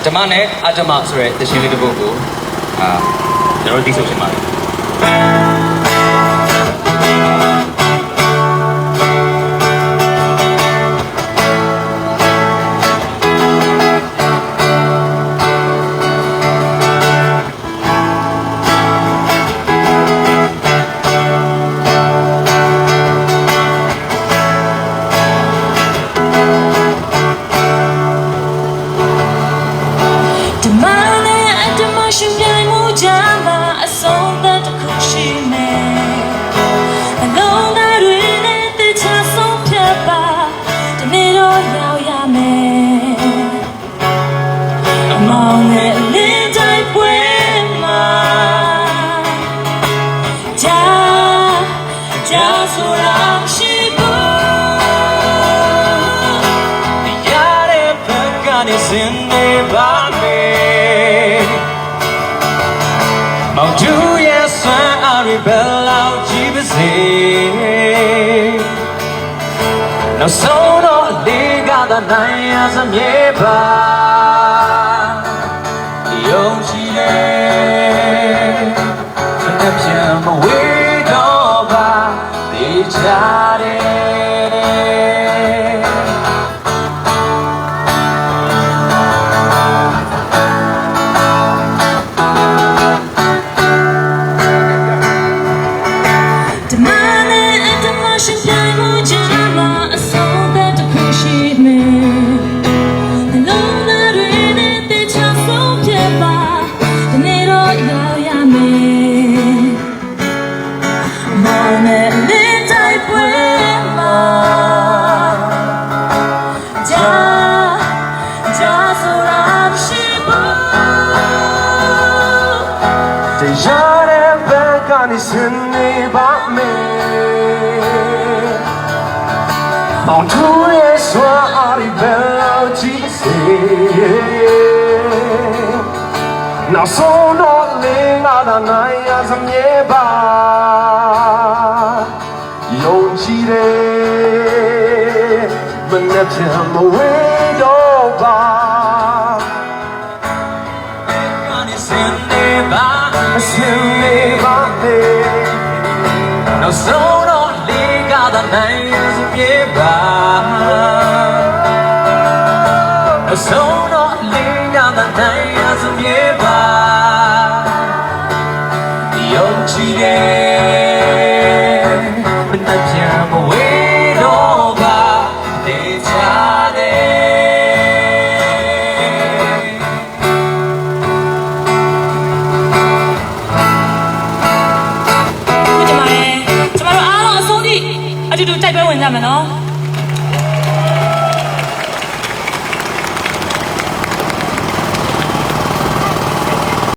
ဓမ္မနဲ့အဓမ္မဆိုတဲ့တခြင်းလေးတစ်ပုဒ်ကိုကျွန်တော်သိဆိုချင်ပါတယ်မောင်ကျူရဲ့ဆွမ်းအားတွေဘယ်လောက်ကြီးပါစေနောက်ဆုံးတော့လေးကသာနိုင်ရစမြဲပါယုံကြည်တယ်တစ်ပြန်မဝေးတော့ပါတေချာတယ်စနေပါမယ်မောင်သူရဲ့ဆွမ်းအားတွေဘယ်လောက်ကြီးစေနောက်ဆုံးတော့လေးငါသာနိုင်ရစမြဲပါယုံကြည်တယ်မနဲ့ပြန်မဝေးတော့ပါစနေပါနောက်ဆုံးတော့လေးကသာနိုင်ရစမြဲပါနောက်ဆုံးတော့လေးကသာနိုင်ရစမြဲပါယုံကြည်တယ်မနှက်ပြန်မဝေးတော့ပါတေချာအတူတူတိုက်ပွဲဝင်ကြမယ်နော်